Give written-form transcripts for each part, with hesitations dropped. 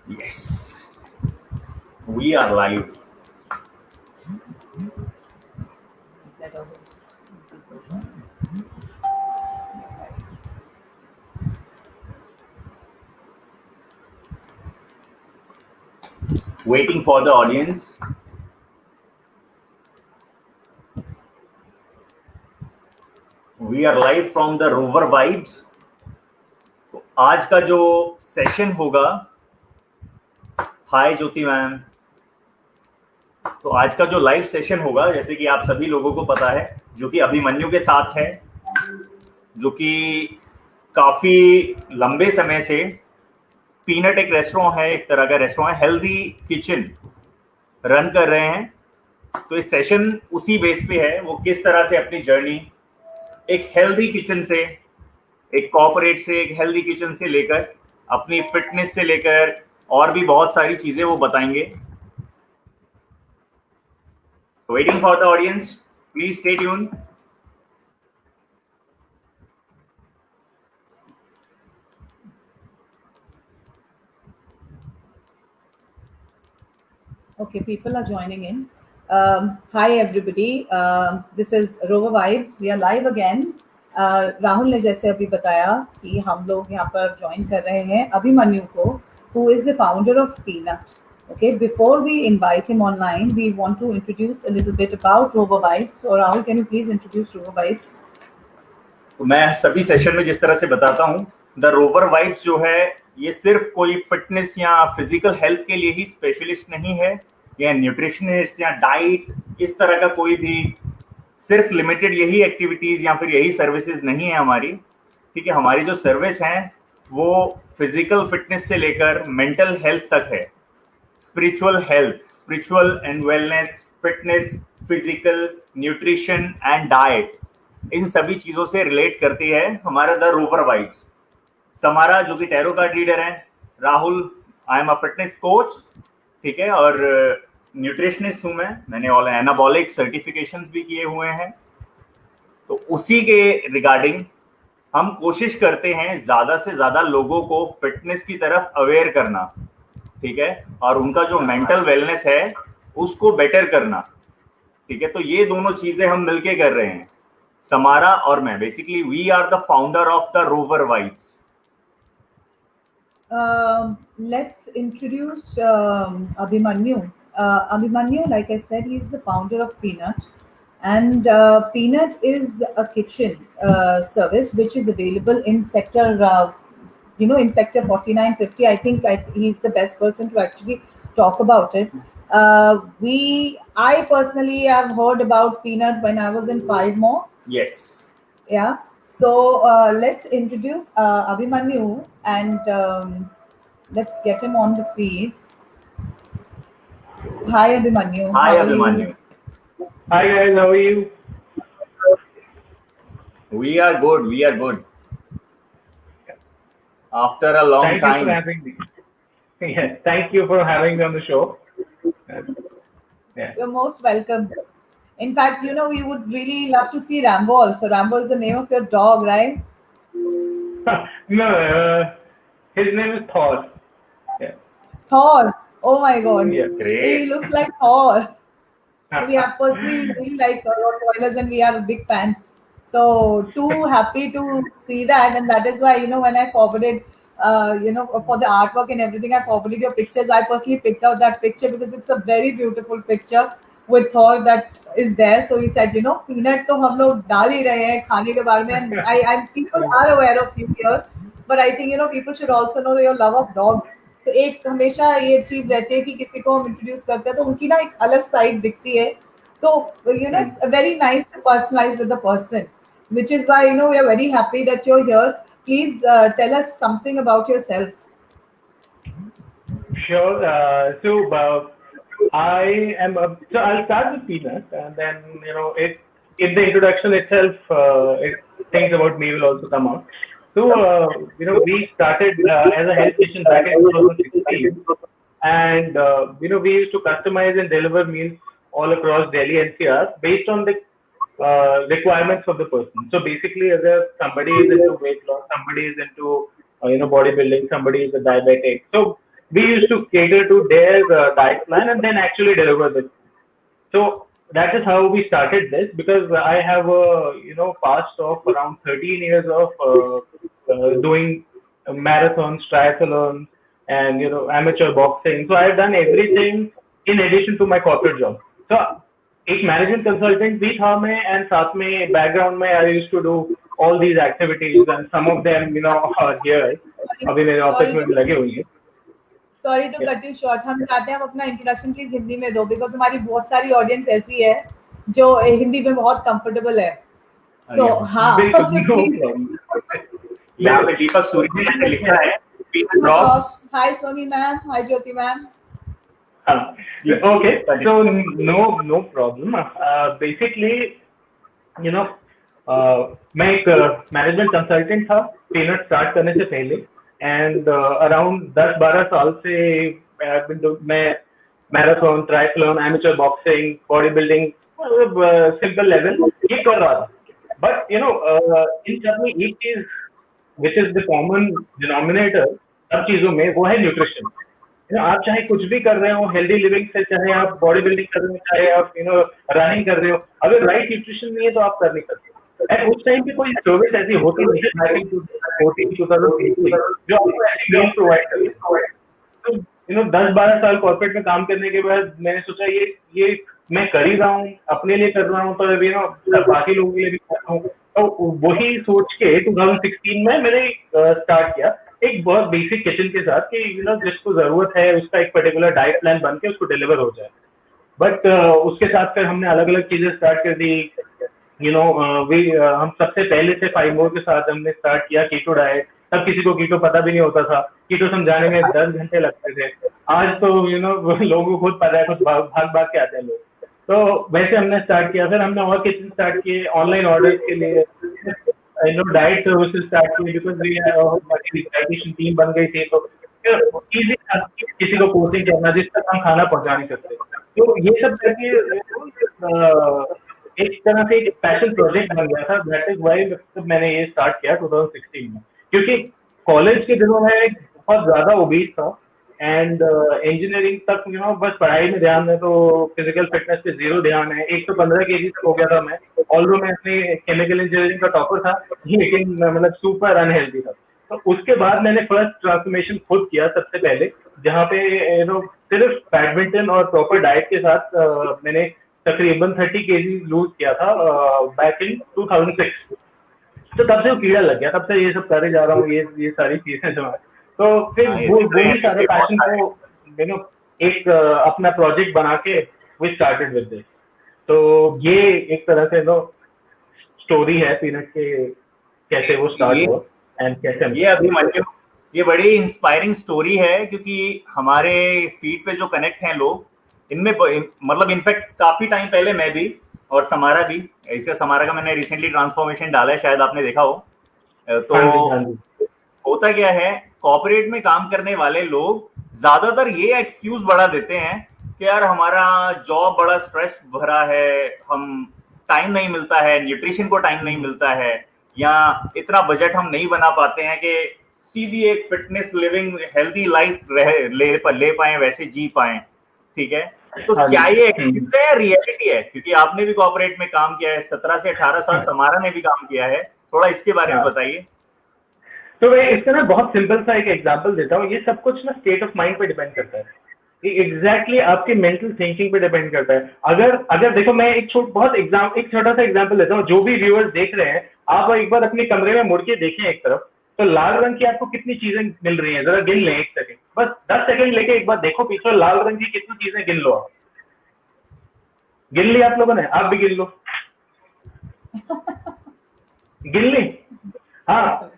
Yes, we are live. Waiting for the audience. We are live from the Rover Vibes. तो आज का जो session होगा, हाय Jyoti ma'am. तो आज का जो लाइव सेशन होगा, जैसे कि आप सभी लोगों को पता है, जो कि अभिमन्यु के साथ है, जो कि काफी लंबे समय से पीनट एक रेस्टोरेंट है, एक तरह का रेस्टोरेंट है, हेल्दी किचन रन कर रहे हैं। तो इस सेशन उसी बेस पे है, वो किस तरह से अपनी जर्नी एक हेल्दी किचन से, एक कॉर्पोरेट से, एक हेल्दी किचन से लेकर अपनी फिटनेस से लेकर और भी बहुत सारी चीजें वो बताएंगे। Waiting for the audience, please stay tune. Okay, people are joining in. Hi everybody. This is Rover Vibes. We are live again. Rahul ने जैसे अभी बताया कि हम लोग यहाँ पर ज्वाइन कर रहे हैं अभिमन्यु को, who is the founder of Peanut. Okay, before we invite him online, we want to introduce a little bit about Rover Vibes. So Rahul, can you please introduce Rover Vibes? तो मैं सभी session में जिस तरह से बताता हूँ, the rover vibes जो है, ये सिर्फ कोई फिटनेस या फिजिकल हेल्थ के लिए ही स्पेशलिस्ट नहीं है, या न्यूट्रिशनिस्ट या डाइट, इस तरह का कोई भी सिर्फ लिमिटेड यही एक्टिविटीज या फिर यही सर्विसेज नहीं है हमारी। ठीक है, हमारी जो सर्विस है वो फिजिकल फिटनेस से लेकर मेंटल हेल्थ तक है, spiritual health, spiritual and wellness, fitness, physical, nutrition and diet, इन सभी चीजों से रिलेट करती है हमारा द रोवर वाइब्स। समारा जो कि टैरो कार्ड रीडर है, Rahul I am a fitness coach, ठीक है, और न्यूट्रिशनिस्ट हूं मैंने ऑल एनाबॉलिक सर्टिफिकेशंस भी किए हुए हैं। तो उसी के रिगार्डिंग हम कोशिश करते हैं ज्यादा से ज्यादा लोगों को फिटनेस की तरफ अवेयर करना, ठीक है, और उनका जो मेंटल वेलनेस है उसको बेटर करना। ठीक है, तो ये दोनों चीजें हम मिलके कर रहे हैं, समारा और मैं। Basically we are the founder of the rover vibes. Let's introduce Abhimanyu. Abhimanyu, like I said, he's the founder of Peanut, and Peanut is a kitchen service which is available in sector, in sector 4950. I think he's the best person to actually talk about it. I personally have heard about Peanut when I was in Five More. Yes. Yeah. So let's introduce Abhimanyu and let's get him on the feed. Hi Abhimanyu. Hi How are Abhimanyu. you? Hi guys, how are you? We are good. We are good. After a long Thank time. you for having me. Yes, thank you for having me on the show. Yeah. You're most welcome. In fact, we would really love to see Rambo also. Rambo is the name of your dog, right? No, his name is Thor. Yeah. Thor. Oh my God. Yeah, great. He looks like Thor. We have personally really like Rottweilers and we are big fans. So too happy to see that, and that is why when I forwarded, for the artwork and everything, I forwarded your pictures. I personally picked out that picture because it's a very beautiful picture with Thor that is there. So he said, peanut तो हम लोग डाल ही रहे हैं खाने के बारे में, and I people are aware of you here, but I think people should also know your love of dogs. So एक हमेशा ये चीज रहती है कि किसी को हम इंट्रोड्यूस करते हैं तो उनकी ना एक अलग साइड दिखती है, तो it's very nice to personalize with the person, which is why we are very happy that you're here. Please tell us something about yourself. Sure. I am. So I'll start with Peanut, and then in the introduction itself, things about me will also come out. So we started as a health kitchen back in 2016, and we used to customize and deliver meals all across Delhi NCR based on the requirements of the person. So basically, whether somebody is into weight loss, somebody is into bodybuilding, somebody is a diabetic. So we used to cater to their diet plan and then actually deliver this. So that is how we started this, because I have a past of around 13 years of doing marathons, triathlons, and amateur boxing. So I've done everything in addition to my corporate job. So एक management consultant भी था मैं, and साथ में background में I used to do all these activities and some of them are here, अभी मेरे office में लगे हुए हैं. Sorry to cut you short, हम चाहते हैं आप अपना इंट्रोडक्शन प्लीज हिंदी में दो, बिकॉज हमारी बहुत सारी ऑडियंस ऐसी है जो हिंदी में बहुत कंफर्टेबल है. सो हाँ, यहाँ पे दीपक सूरी ने ऐसे लिखा है, hi Soni ma'am, hi Jyoti ma'am. Okay, so no problem. Basically, मैं एक मैनेजमेंट कंसल्टेंट था पीनट स्टार्ट करने से पहले, एंड अराउंड 10-12 साल से मैं marathon, triathlon, amateur boxing, body building, simple level ये कर रहा था. बट इन सब में एक चीज which is the common denominator सब चीजों में, वो है न्यूट्रिशन. आप चाहे कुछ भी कर रहे हो, हेल्दी लिविंग से, चाहे आप बॉडी बिल्डिंग कर रहे हो, चाहे आप रनिंग कर रहे हो, अगर राइट न्यूट्रिशन नहीं है तो आप कर नहीं सकते. एंड उस टाइम पे कोई सर्विस ऐसी होती नहीं है 2014-2015 जो आपको ऐसी मील प्रोवाइड करे. तो 10-12 साल कॉर्पोरेट में काम करने के बाद मैंने सोचा ये मैं कर ही रहा हूँ, अपने लिए कर रहा हूँ, तो बाकी लोगों के लिए भी कर रहा हूँ. तो वही सोच के 2016 में मैंने स्टार्ट किया एक बहुत बेसिक किचन के साथ कि जिसको जरूरत है उसका एक पर्टिकुलर डाइट प्लान बन के उसको डिलीवर हो जाए. बट उसके साथ फिर हमने अलग अलग चीजें स्टार्ट कर दी. हम सबसे पहले से 5 मोर के साथ हमने स्टार्ट किया कीटो डाइट. तब किसी को कीटो पता भी नहीं होता था, कीटो समझाने में 10 घंटे लगते थे. आज तो लोगों को खुद पता है, खुद भाग भाग के आते हैं लोग. तो वैसे हमने स्टार्ट किया. फिर हमने और किचन स्टार्ट किए ऑनलाइन ऑर्डर के लिए, डाइट सर्विसेज स्टार्ट किए, बिकॉज डाइटिशियन टीम बन गई थी. तो इजी किसी को कोचिंग करना जिस तक हम खाना पहुंचा नहीं सकते. तो ये सब करके एक तरह से एक पैशन प्रोजेक्ट बन गया था. दैट इज व्हाई मैंने ये स्टार्ट किया 2016 में, क्योंकि कॉलेज के दिनों में बहुत ज्यादा ओबीस था, एंड इंजीनियरिंग तक बस पढ़ाई में ध्यान है, तो फिजिकल फिटनेस पे जीरो ध्यान है. 115 kg तक हो गया था मैं, ऑल्दो मैं अपने केमिकल इंजीनियरिंग का टॉपर था, लेकिन मतलब सुपर अनहेल्दी था. तो उसके बाद मैंने फर्स्ट ट्रांसफॉर्मेशन खुद किया सबसे पहले, जहाँ पे सिर्फ बैडमिंटन और प्रॉपर डाइट के साथ मैंने तकरीबन 30 kg लूज किया था बैक इन 2006. तो तब से वो कीड़ा लग गया, तब से ये सब करे जा रहा हूँ, ये सारी चीजें जो है. तो फिर वो सारे पैशन को एक अपना प्रोजेक्ट बना के वी स्टार्टेड विद दिस. तो ये एक तरह से स्टोरी है पीनट के, कैसे वो स्टार्ट हुआ एंड कैसे ये अभिमन्यु, ये बड़ी इंस्पायरिंग स्टोरी है, क्योंकि हमारे फीड पे जो कनेक्ट हैं लोग, इनमें मतलब इनफैक्ट काफी टाइम पहले मैं भी और समारा भी, ऐसे समारा का मैंने रिसेंटली ट्रांसफॉर्मेशन डाला है, शायद आपने देखा हो. तो होता क्या है, कॉर्पोरेट में काम करने वाले लोग ज्यादातर ये एक्सक्यूज बड़ा देते हैं कि यार हमारा जॉब बड़ा स्ट्रेस भरा है, हम टाइम नहीं मिलता है, न्यूट्रिशन को टाइम नहीं मिलता है, या इतना बजट हम नहीं बना पाते हैं कि सीधी एक फिटनेस लिविंग हेल्दी लाइफ ले पाए, वैसे जी पाए. ठीक है, तो क्या ये एक्सक्यूज है या रियलिटी है? क्योंकि आपने भी कॉर्पोरेट में काम किया है, 17 से 18 साल समारा ने भी काम किया है, थोड़ा इसके बारे में बताइए. तो मैं इसका ना बहुत सिंपल सा एक एग्जांपल देता हूँ. ये सब कुछ ना स्टेट ऑफ माइंड पे डिपेंड करता है, एग्जैक्टली आपके मेंटल थिंकिंग पे डिपेंड करता है. अगर देखो, मैं एक छोटा सा एग्जांपल देता हूँ. जो भी व्यूअर्स देख रहे हैं, आप एक बार अपने कमरे में मुड़ के देखें एक तरफ, तो लाल रंग की आपको कितनी चीजें मिल रही हैं, जरा गिन लें एक सेकंड, बस 10 सेकंड लेके एक बार देखो पीछे, लाल रंग की कितनी चीजें गिन लो. आप गिन ली आप लोगों ने? आप भी गिन लो. गिन ली? हाँ.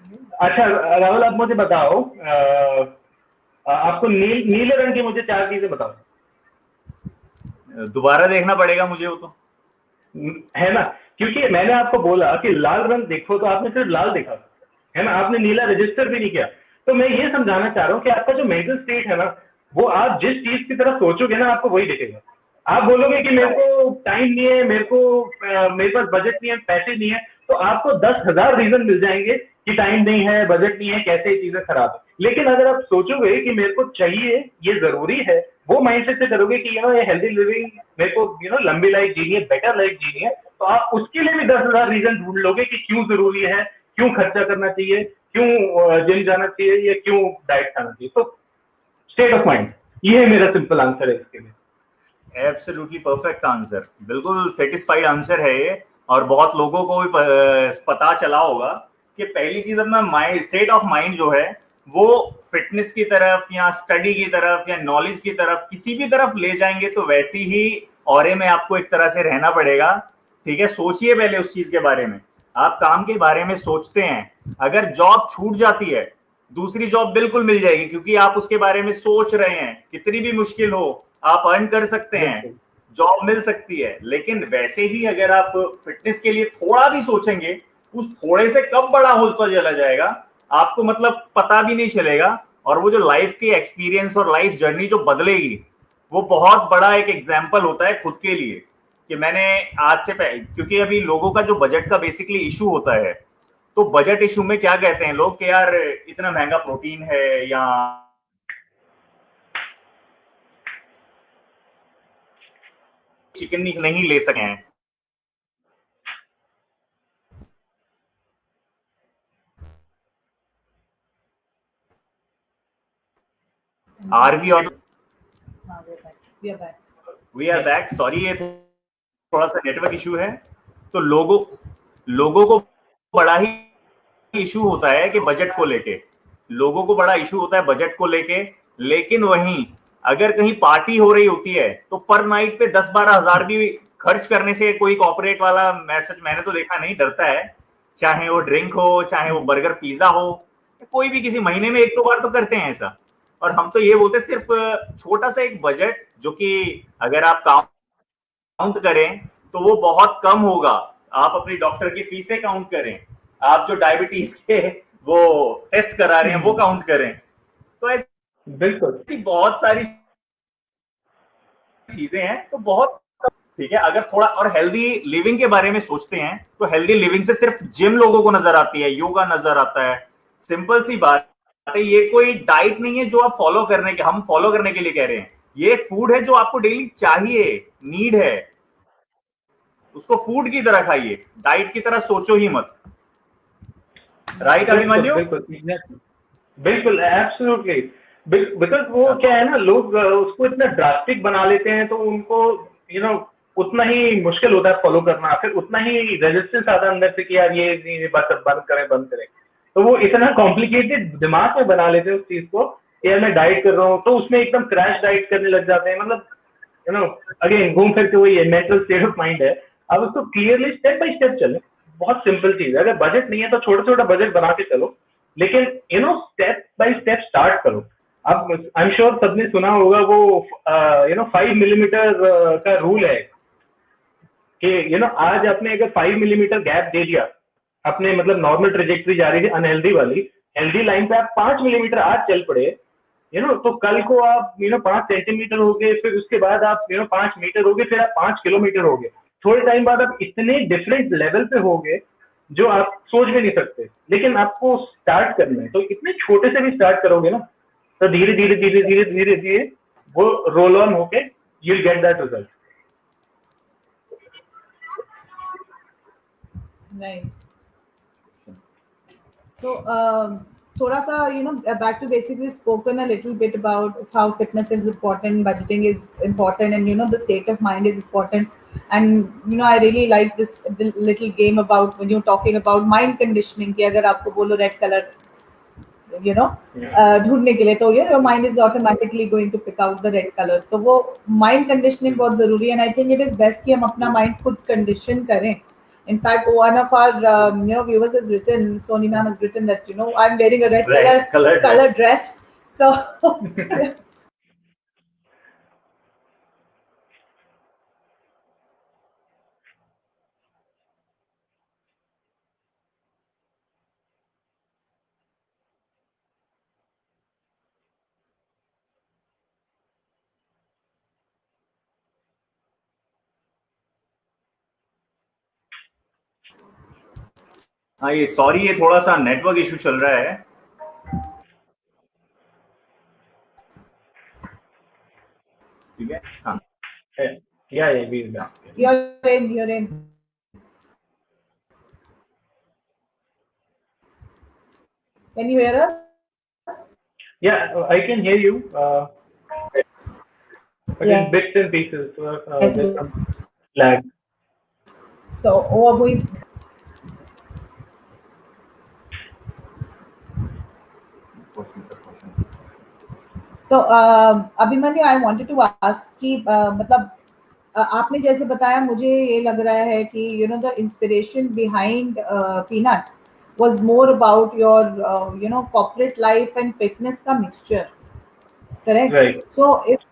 अच्छा राहुल, आप मुझे बताओ, आपको नीले रंग की मुझे 4 चीजें बताओ. दोबारा देखना पड़ेगा मुझे वो, तो है ना, क्योंकि मैंने आपको बोला कि लाल रंग देखो, तो आपने सिर्फ लाल देखा, है ना, आपने नीला रजिस्टर भी नहीं किया. तो मैं ये समझाना चाह रहा हूँ कि आपका जो मेंटल स्टेट है ना, वो आप जिस चीज की तरफ सोचोगे ना, आपको वही दिखेगा. आप बोलोगे कि मेरे को टाइम नहीं है, मेरे पास बजट नहीं है, पैसे नहीं है, तो आपको 10,000 रीजन मिल जाएंगे कि टाइम नहीं है, बजट नहीं है, कैसे ये चीजें खराब है। लेकिन अगर आप सोचोगे कि मेरे को चाहिए, ये जरूरी है, वो माइंडसेट से करोगे कि ये हेल्दी लिविंग मेरे को लंबी लाइफ जीनी है, बेटर लाइफ जीनी है, तो आप उसके लिए भी 10,000 रीजन ढूंढ लोगे कि क्यों जरूरी है, क्यों खर्चा करना चाहिए, क्यों जिम जाना चाहिए, या क्यों डाइट खाना चाहिए। तो स्टेट ऑफ माइंड, ये है मेरा सिंपल आंसर है इसके लिए। एब्सोल्युटली परफेक्ट आंसर, बिल्कुल सेटिस्फाइड आंसर है ये। और बहुत लोगों को भी पता चला होगा कि पहली चीज अपना माइंड, स्टेट ऑफ माइंड जो है वो फिटनेस की तरफ या स्टडी की तरफ या नॉलेज की तरफ, किसी भी तरफ ले जाएंगे तो वैसी ही ऑरे में आपको एक तरह से रहना पड़ेगा। ठीक है, सोचिए पहले उस चीज के बारे में। आप काम के बारे में सोचते हैं, अगर जॉब छूट जाती है दूसरी जॉब बिल्कुल मिल जाएगी, क्योंकि आप उसके बारे में सोच रहे हैं। कितनी भी मुश्किल हो आप अर्न कर सकते हैं, जॉब मिल सकती है। लेकिन वैसे ही अगर आप फिटनेस के लिए थोड़ा भी सोचेंगे, उस थोड़े से कब बड़ा होता चला जाएगा आपको मतलब पता भी नहीं चलेगा। और वो जो लाइफ की एक्सपीरियंस और लाइफ जर्नी जो बदलेगी, वो बहुत बड़ा एक एग्जाम्पल होता है खुद के लिए कि मैंने आज से पहले, क्योंकि अभी लोगों का जो बजट का बेसिकली इशू होता है, तो बजट इशू में क्या कहते हैं लोग कि यार इतना महंगा प्रोटीन है या चिकन नहीं ले सके हैं। Are we on? We are back. We are back. Sorry, ये थोड़ा सा नेटवर्क इशू है। तो लोगों को बड़ा ही इशू होता है कि बजट को लेके, लोगों को बड़ा इशू होता है बजट को लेके। लेकिन वहीं अगर कहीं पार्टी हो रही होती है तो पर नाइट पे 10-12 हजार भी खर्च करने से कोई कॉर्पोरेट वाला मैसेज मैंने तो देखा नहीं डरता है। चाहे वो ड्रिंक हो, चाहे वो बर्गर पिज्जा हो, कोई भी किसी महीने में 1-2 बार तो करते हैं ऐसा। और हम तो ये बोलते हैं सिर्फ छोटा सा एक बजट, जो कि अगर आप काउंट करें तो वो बहुत कम होगा। आप अपनी डॉक्टर की फीसें काउंट करें, आप जो डायबिटीज के वो टेस्ट करा रहे हैं वो काउंट करें, तो बिल्कुल ऐसी बहुत सारी चीजें हैं। तो बहुत ठीक है। अगर थोड़ा और हेल्दी लिविंग के बारे में सोचते हैं तो हेल्दी लिविंग से सिर्फ जिम लोगों को नजर आती है, योगा नजर आता है। सिंपल सी बात है, ये कोई डाइट नहीं है जो आप फॉलो करने के, हम फॉलो करने के लिए कह रहे हैं। ये एक फूड है जो आपको डेली चाहिए, नीड है। उसको फूड की तरह खाइए, डाइट की तरह सोचो ही मत। राइट अभिमन्यु? बिल्कुल एब्सोल्युटली। बिकॉज वो क्या है ना, लोग उसको इतना ड्रास्टिक बना लेते हैं, तो उनको उतना ही मुश्किल होता है फॉलो करना, फिर उतना ही रेजिस्टेंस आता है अंदर से कि यार ये बस बंद करें बंद करें। तो वो इतना कॉम्प्लिकेटेड दिमाग में बना लेते हैं उस चीज को कि यार मैं डाइट कर रहा हूँ, तो उसमें एकदम क्रैश डाइट करने लग जाते हैं। मतलब अगेन घूम फिर के वही मेंटल स्टेट ऑफ माइंड है। अब उसको क्लियरली स्टेप बाय स्टेप चले, बहुत सिंपल चीज है। अगर बजट नहीं है तो छोटा छोटा बजट बना के चलो, लेकिन स्टेप बाय स्टेप स्टार्ट करो। अब आई एम श्योर सबने सुना होगा वो 5 मिलीमीटर का रूल है कि आज आपने अगर 5 मिलीमीटर गैप दे दिया, अपने मतलब नॉर्मल ट्रेजेक्ट्री जा रही थी अनहेल्दी वाली, हेल्दी लाइन पे आप 5 मिलीमीटर आज चल पड़े, तो कल को आप 5 सेंटीमीटर हो गए, फिर उसके बाद आप 5 मीटर हो गए, फिर आप 5 किलोमीटर हो गए। थोड़े टाइम बाद आप इतने डिफरेंट लेवल पे हो गए जो आप सोच भी नहीं सकते। लेकिन आपको स्टार्ट करना है, तो इतने छोटे से भी स्टार्ट करोगे ना, तो धीरे धीरे धीरे धीरे धीरे धीरे वो रोल ऑन होके you will get that result. Right. So, thoda sa, back to basic, we've spoken a little bit about how fitness is important, budgeting is important, and the state of mind is important. And I really like this the little game about when you're talking about mind conditioning. कि अगर आपको बोलो red color, ढूंढने के लिए, तो your mind is automatically going to pick out the red color. तो वो mind conditioning बहुत जरूरी है, and I think it is best कि हम अपना mind खुद condition करें. In fact, one of our viewers has written, Soni ma'am has written that I'm wearing a red color dress. So हाँ ये सॉरी, ये थोड़ा सा नेटवर्क इशू चल रहा है। ठीक है, हाँ Yeah, we will. You're in. Can you hear us? Yeah, I can hear you. But Yeah. in bits and pieces, Yes. there's some lag. So, we So, Abhimanyu, I wanted to ask कि मतलब आपने जैसे बताया, मुझे ये लग रहा है कि you know the inspiration behind Peanut was more about your you know corporate life and fitness का mixture, correct? Right. So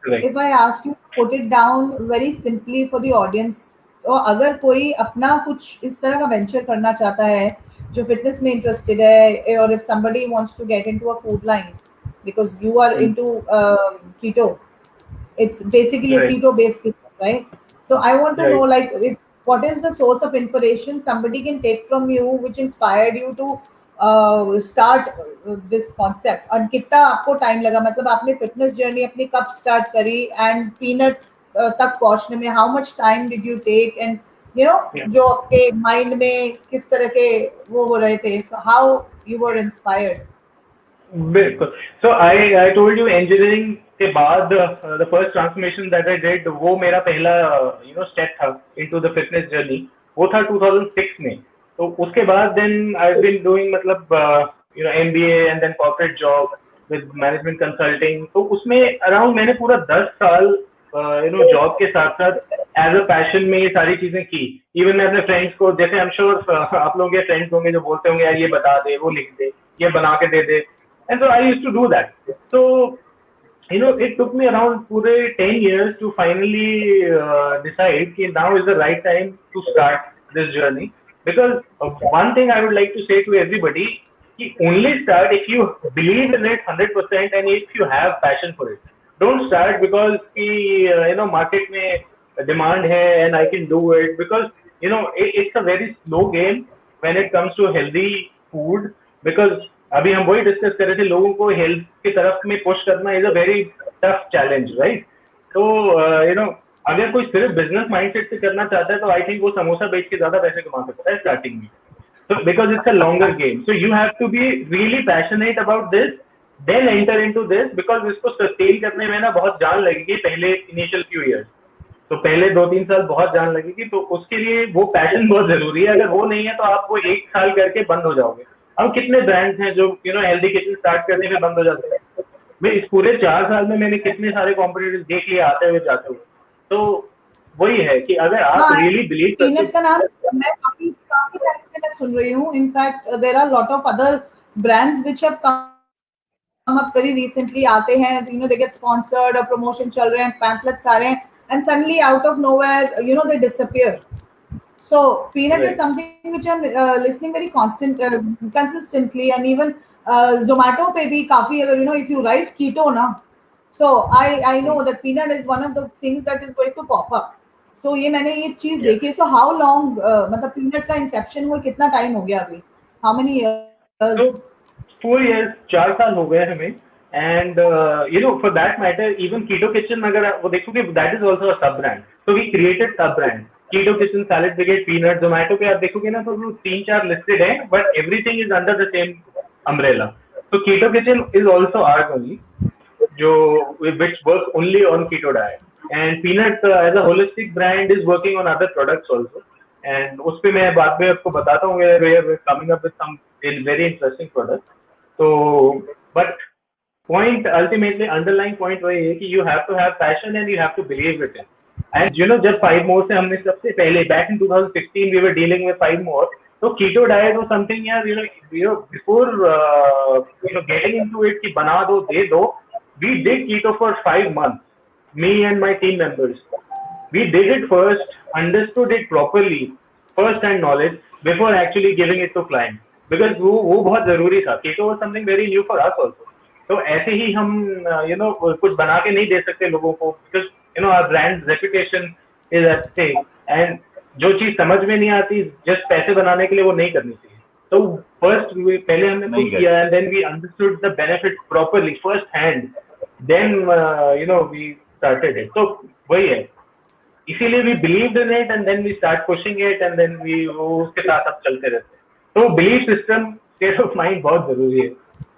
Right. if I ask you to put it down very simply for the audience, तो अगर कोई अपना कुछ इस तरह का venture करना चाहता है जो फिटनेस में इंटरेस्टेड है, और if somebody wants to get into a food line because you are into keto, it's basically a Right. keto based kitchen, right? So I want to know, Right. like, what is the source of inspiration somebody can take from you which inspired you to start this concept, और कितना आपको time लगा, मतलब आपने fitness journey अपनी कब start करी and peanut तक पहुंचने में how much time did you take, and you know Yeah. जो आपके माइंड में किस तरह के वो हो रहे थे, हाउ यू वर इंस्पायर्ड? बिल्कुल. So I told you engineering के बाद the first transformation that I did वो मेरा पहला step था into the fitness journey. वो था 2006 में. तो उसके बाद then I've been doing मतलब MBA and then corporate job with management consulting. तो उसमें around मैंने पूरा 10 साल जॉब के साथ साथ एज अ पैशन में ये सारी चीजें की. इवन मैं अपने फ्रेंड्स को, जैसे आई एम श्योर आप लोगों के फ्रेंड्स होंगे जो बोलते होंगे यार ये बता दे, वो लिख दे, ये बना के दे दे. And so I used to do that. So, it took me around pure 10 years to finally decide that now is the right time to start this journey. Because one thing I would like to say to everybody, only start if you believe in it 100% and if you have passion for it. Don't start because market में demand है and I can do it, because it's a very slow game when it comes to healthy food. Because अभी हम वही discuss कर रहे थे, लोगों को हेल्थ की तरफ में पुश करना is a very tough challenge, right? तो अगर कोई सिर्फ बिजनेस माइंडसेट से करना चाहता है तो आई थिंक वो समोसा बेच के ज्यादा पैसे कमा सकता है स्टार्टिंग में. So because it's a longer game, so you have to be really passionate about this, then enter into this, because इसको सस्टेन करने में ना बहुत जान लगेगी पहले इनिशियल फ्यू इयर्स. तो पहले 2-3 साल बहुत जान लगेगी, तो उसके लिए वो पैशन बहुत जरूरी है. अगर वो नहीं है तो आप वो 1 साल करके बंद हो जाओगे. अब कितने ब्रांड्स हैं जो हेल्दी किचन स्टार्ट करने में बंद हो जाते हैं. मैं इस पूरे 4 साल में मैंने कितने सारे कॉम्पिटिटर्स देख लिए आते हुए जाते हुए. तो वही है कि अगर आप रियली बिलीव करते पीनट का नाम मैं काफी टाइम से मैं सुन रही हूँ. In fact there are lot of other brands which have come up very recently, आते हैं, दे गेट स्पॉन्सर्ड और प्रमोशन चल रहे हैं, पैम्फलेट्स आ रहे हैं, and suddenly out of nowhere they disappear. So peanut is something which I'm listening very consistently, and even Zomato पे भी काफी, if you write keto ना, so I know that peanut is one of the things that is going to pop up. So ये मैंने ये चीज देखी. So how long मतलब peanut का inception हुआ कितना टाइम हो गया अभी? How many years? So 4 years, 4 साल हो गए हमें. And for that matter, even Keto Kitchen अगर वो देखोगे, that is also a sub brand. So we created sub brand. Keto Kitchen, Salad Brigade, Peanut. Zomato पे आप देखोगे ना तो 3-4 listed हैं, but everything is under the same umbrella. So Keto Kitchen is also ours only, which works only on keto diet. And Peanut as a holistic brand is working on other products also. And उस पे मैं बाद में आपको बताता हूँ, we're coming up with some very interesting products. So, but point ultimately underlying point वही है कि you have to have passion and you have to believe it in. And जब 5 more से हमने सबसे पहले back in 2016 we were dealing with 5 more. So keto diet was something यार before getting into it कि बना दो दे दो, we did keto for 5 months, me and my team members. We did it first, understood it properly, first hand knowledge before actually giving it to client, because वो बहुत जरूरी था. Keto was something very new for us also. तो ऐसे ही हम कुछ बना के नहीं दे सकते लोगों को, because our brand reputation is at stake, and जो चीज समझ में नहीं आती जस्ट पैसे बनाने के लिए वो नहीं करनी चाहिए. तो फर्स्ट पहले हमने नहीं कुछ किया and then we understood the benefit properly first hand, then you know we started it. तो वही है, इसीलिए we believed in it and then we start pushing it and then we उसके साथ अब चलते रहते हैं. तो belief system, state of mind बहुत जरूरी है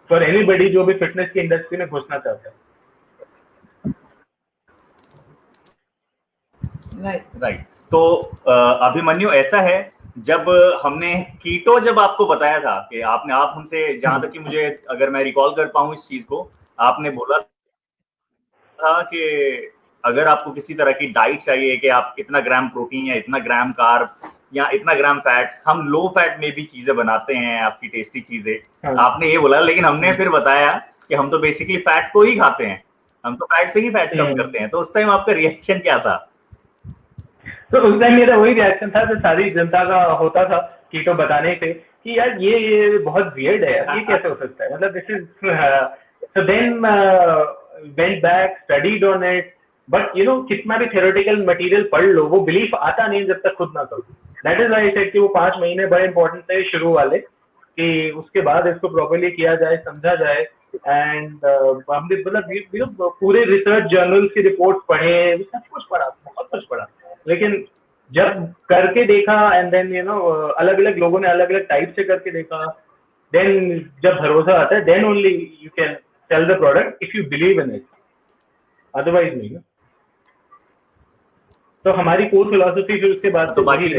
फॉर एनीबडी जो भी फिटनेस की इंडस्ट्री में घुसना चाहता है. राइट. तो अभिमन्यु, ऐसा है, जब हमने कीटो जब आपको बताया था कि आप हमसे, जहां तक कि मुझे, अगर मैं रिकॉल कर पाऊं इस चीज को, आपने बोला था कि अगर आपको किसी तरह की डाइट चाहिए कि आप इतना ग्राम प्रोटीन या इतना ग्राम कार्ब या इतना ग्राम फैट, हम लो फैट में भी चीजें बनाते हैं, आपकी टेस्टी चीजें, आपने ये बोला. लेकिन हमने फिर बताया कि हम तो बेसिकली फैट को ही खाते हैं, हम तो फैट से ही फैट कम करते हैं. तो उस टाइम आपका रिएक्शन क्या था? तो उस टाइम मेरा वही रिएक्शन था जो सारी जनता का होता था कीटो बताने से कि यार ये बहुत वियर्ड है, ये कैसे हो सकता है, मतलब this is. So then went back, studied on it, but you know कितना भी थ्योरेटिकल मटेरियल पढ़ लो, वो बिलीफ आता नहीं जब तक खुद ना करो. That is why I said कि वो 5 महीने बड़े इंपॉर्टेंट थे शुरू वाले, कि उसके बाद इसको प्रॉपर्ली किया जाए, समझा जाए. एंड हमने मतलब पूरे रिसर्च जर्नल्स की रिपोर्ट पढ़े, सब कुछ पढ़ा, बहुत कुछ पढ़ा. लेकिन जब करके देखा एंड देन यू नो अलग अलग लोगों ने अलग अलग टाइप से करके देखा, देन जब भरोसा आता है, then only you can sell the product if you believe in it, otherwise नहीं. तो हमारी कोर फिलॉसफी फिर उसके बाद तो बाकी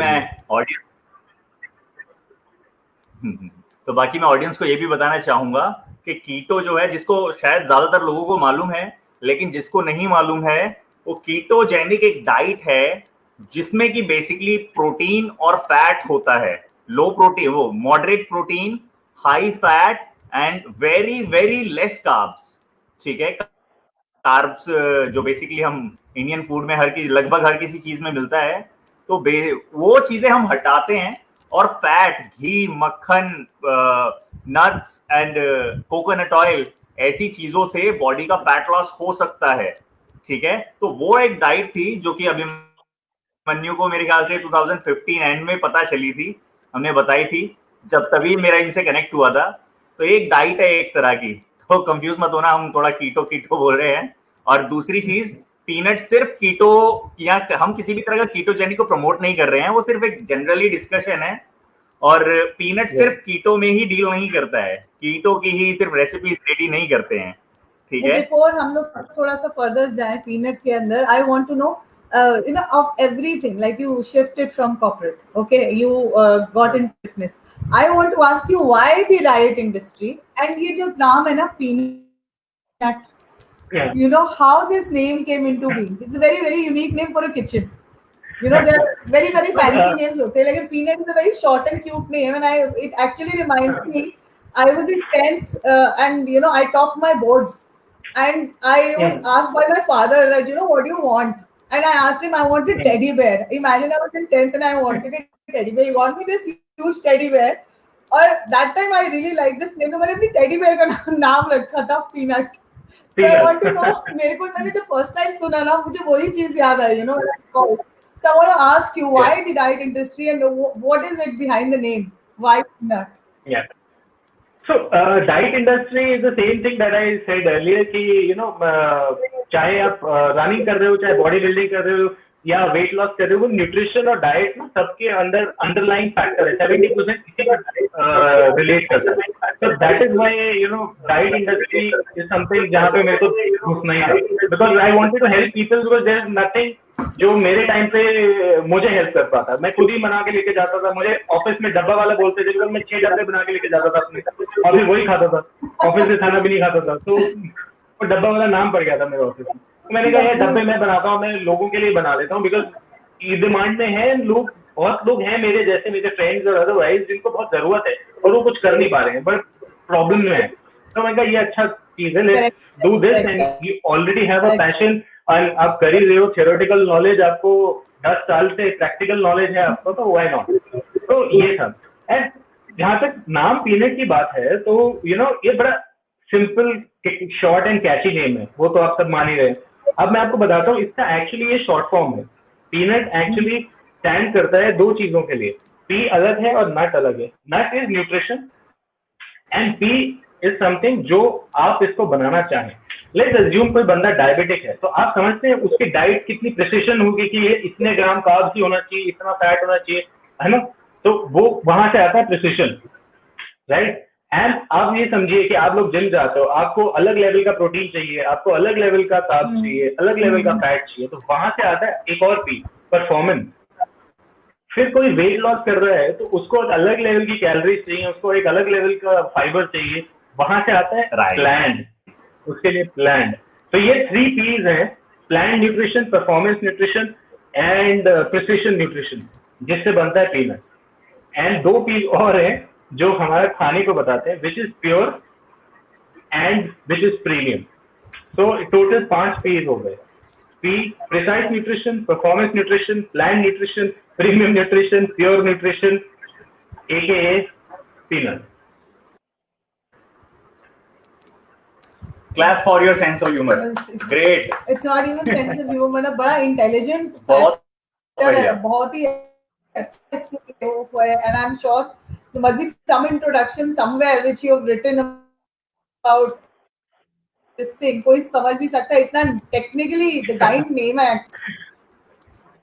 मैं ऑडियंस को ये भी बताना चाहूंगा कि कीटो जो है, जिसको शायद ज्यादातर लोगों को मालूम है, लेकिन जिसको नहीं मालूम है, वो कीटोजेनिक एक डाइट है जिसमें कि बेसिकली प्रोटीन और फैट होता है. लो प्रोटीन, वो moderate protein, high fat and very very less carbs. ठीक है, कार्ब्स जो बेसिकली हम इंडियन फूड में लगभग हर किसी चीज में मिलता है, तो वो चीजें हम हटाते हैं, और फैट, घी, मक्खन, नट्स एंड कोकोनट ऑयल, ऐसी चीजों से बॉडी का फैट लॉस हो सकता है. ठीक है, तो वो एक डाइट थी जो कि अभिमन्यु को मेरे ख्याल से 2015 एंड में पता चली थी, हमने बताई थी, जब तभी मेरा इनसे कनेक्ट हुआ था. तो एक डाइट है एक तरह की, तो कंफ्यूज मत होना, हम थोड़ा कीटो बोल रहे हैं. और दूसरी चीज, पीनट सिर्फ कीटो, या हम किसी भी तरह का कीटोजेनिक को प्रमोट नहीं कर रहे हैं, वो सिर्फ एक जनरली डिस्कशन है. और पीनट सिर्फ कीटो में ही डील नहीं करता है, कीटो की ही सिर्फ रेसिपीज रेडी नहीं करते हैं. ठीक है, बिफोर हम लोग थोड़ा सा फर्दर जाए पीनट के अंदर, I want to know you know of everything, like you shifted from corporate, okay, you got in fitness. I want to ask you why the diet industry, and ye jo naam hai na peanut, Yeah. you know how this name came into being. It's a very very unique name for a kitchen. You know, there are very very fancy names hote hain, like peanut is a very short and cute name, and it actually reminds me, I was in 10th and you know I topped my boards, and I was asked by my father that, you know, what do you want? And I asked him, I wanted teddy bear. Imagine I was in 10th and I wanted a teddy bear. He got me this huge teddy bear. Or that time I really liked this name. तो मैंने अपनी teddy bear का नाम रखा था Peanut. So I want to know, मेरे को मैंने जब first time सुना ना, मुझे वही चीज याद आई, you know. So I want to ask you, why the diet industry and what is it behind the name? Why Peanut? Yeah. So diet industry is the same thing that I said earlier कि you know चाहे आप running कर रहे हो, चाहे body building कर रहे हो, या वेट लॉस कर रहे हो, न्यूट्रिशन और डाइट ना सबके अंदर अंडरलाइन फैक्टर है. 70% इसी पर रिलेट करता है. So that is why you know diet industry is something जहाँ पे मेरे को घुसना ही था, because I wanted to help people, because there is nothing जो मेरे टाइम पे मुझे हेल्प कर पाता. मैं खुद ही बना के लेके जाता था. मुझे ऑफिस में डब्बा वाला बोलते थे, मैं 6 डब्बे बना के लेके जाता था अपने, और फिर वही खाता था. ऑफिस में खाना भी नहीं खाता था, तो वो डब्बा वाला नाम पड़ गया था मेरे ऑफिस में. तो मैंने कहा यार डब्बे मैं बनाता हूँ, मैं लोगों के लिए बना लेता हूँ, बिकॉज डिमांड में है. लोग, बहुत लोग हैं मेरे जैसे, मेरे फ्रेंड्स और अदरवाइज, जिनको बहुत जरूरत है और वो कुछ कर नहीं पा रहे हैं, बट प्रॉब्लम में है. तो मैंने कहा ये अच्छा चीज है, let's do this, and you already have a passion, और आप कर ही रहे हो. थ्योरेटिकल नॉलेज आपको 10 साल से, प्रैक्टिकल नॉलेज है आपको, तो व्हाई नॉट. तो ये था. एंड जहां तक नाम पीनट की बात है, तो यू नो ये बड़ा simple, short and catchy name है, वो तो आप सब मान ही रहे हैं. अब मैं आपको बताता हूँ, इसका एक्चुअली ये शॉर्ट फॉर्म है. पीनट एक्चुअली स्टैंड करता है 2 चीजों के लिए. P अलग है और nut अलग है. Nut is nutrition and P is something जो आप इसको बनाना चाहें. Let's assume कोई बंदा डायबिटिक है, तो आप समझते हैं उसकी डाइट कितनी प्रिसिशन होगी कि ये इतने ग्राम कार्ब्स ही होना चाहिए, इतना फैट होना चाहिए, है ना? तो वो वहां से आता है प्रिसिशन, राइट? एंड आप ये समझिए कि आप लोग जिम जाते हो, आपको अलग लेवल का प्रोटीन चाहिए, आपको अलग लेवल का कार्ब्स चाहिए, अलग लेवल का फैट चाहिए, तो वहां से आता है एक और P, परफॉर्मेंस. फिर कोई वेट लॉस कर रहा है तो उसको अलग लेवल की कैलोरीज चाहिए, उसको एक अलग लेवल का फाइबर चाहिए, वहां से आता है प्लान, उसके लिए प्लान. तो ये 3 P's हैं, plan nutrition, performance nutrition and precision nutrition, जिससे बनता है पीनट. एंड 2 P's और हैं जो हमारे खाने को बताते हैं, which is pure and which is premium. तो टोटल 5 P's हो गए. P, precise nutrition, performance nutrition, planned nutrition, premium nutrition, pure nutrition, aka peanut. Clap for your sense of humor. Great. It's not even sense of humor, मतलब बड़ा intelligent बहुत factor है, बढ़िया. बहुत ही अच्छा इसमें हुआ है. And I'm sure there must be some introduction somewhere which you have written about this thing. कोई समझ नहीं सकता, इतना technically designed name है.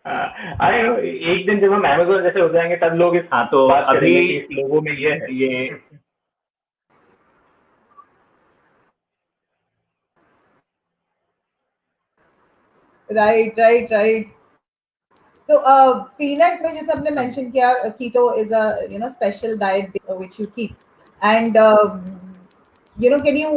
I know, एक दिन जब हम Amazon जैसे हो जाएंगे तब लोग इस हाँ, तो बात अभी करेंगे कि इस लोगों में ये है. ये Right. So peanut में जैसे आपने mention किया, keto is a special diet which you keep, and can you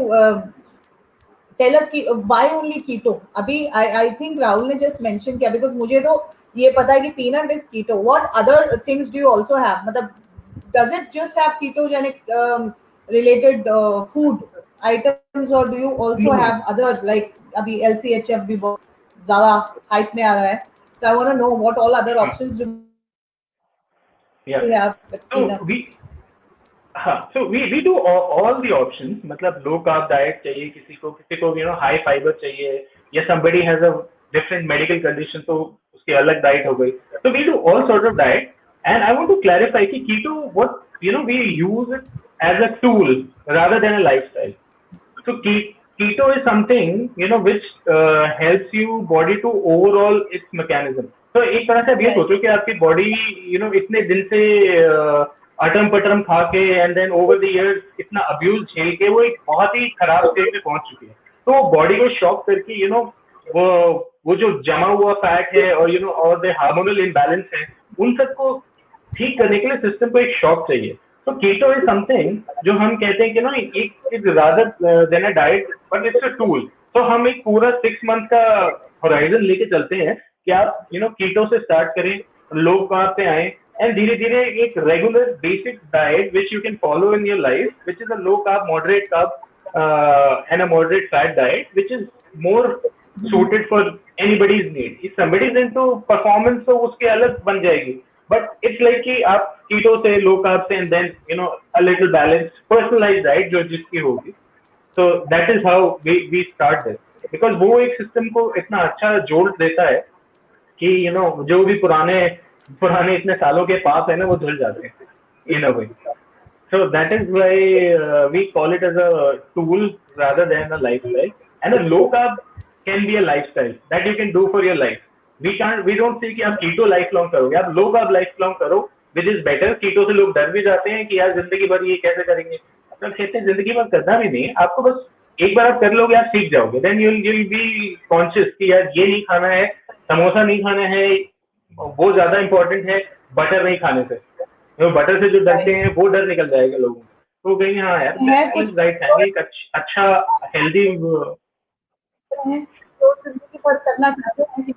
tell us कि why only keto? अभी I think राहुल ने just mention किया, because मुझे तो ये पता है कि peanut is keto. What other things do you also have? मतलब does it just have ketogenic related food items, or do you also have other, like अभी LCHF भी बहुत ज़्यादा hype में आ रहा है? So I want to know what all other options do Yeah. we have with So peanut. we do all the options. मतलब low carb diet चाहिए किसी को high fiber चाहिए, या somebody has a different medical condition तो उसकी अलग diet हो गई. So we do all sorts of diet, and I want to clarify कि keto, what we use it as a tool rather than a lifestyle. So keto is something which helps you body to overall its mechanism. तो एक तरह से आप ये सोचो कि आपकी बॉडी इतने दिन से अटम पटम खा के and then over the years इतना अब्यूज झेल के वो एक बहुत ही खराब स्टेट में पहुंच चुकी है. तो बॉडी को शॉक करके वो जो जमा हुआ फैट है और द हार्मोनल इम्बैलेंस है, उन सबको ठीक करने के लिए सिस्टम को एक शॉक चाहिए. तो कीटो इज समथिंग जो हम कहते हैं कि एक is rather than a diet, but it's a tool. तो हम एक पूरा 6 मंथ का होराइजन लेके चलते हैं कि आप कीटो से स्टार्ट करें, लो कार्ब पे आए, एंड धीरे धीरे एक regular basic diet which you can follow in your life, which is a low carb, moderate carb and a moderate fat diet, which is more suited for anybody's need. If somebody is into performance तो उसके अलग बन जाएगी, but it's like कि आप keto से, low carb से, and then a little balanced personalized diet जो जिसकी होगी. So that is how we start this, because वो एक सिस्टम को इतना अच्छा जोड़ देता है कि जो भी पुराने इतने सालों के पाप है ना, वो धुल जाते हैं in a way. So that is why we call it as a tool rather than a lifestyle. And a low carb can be a lifestyle that you can do for your life. We don't say कि आप keto lifelong करोगे, आप low carb lifelong करो, which is better. keto से लोग डर भी जाते हैं कि यार जिंदगी भर ये कैसे करेंगे. तो कहते हैं जिंदगी भर करना भी नहीं, आपको बस एक बार आप कर लोगे, आप सीख जाओगे. then you'll be conscious कि यार ये नहीं खाना है, समोसा नहीं खाना है, वो ज्यादा इंपॉर्टेंट है बटर नहीं खाने से. बटर से जो डरते हैं वो डर निकल जाएगा लोगों को. तो कहीं हाँ यार राइट है, एक अच्छा हेल्दी तो जिंदगी भर करना चाहते हैं कि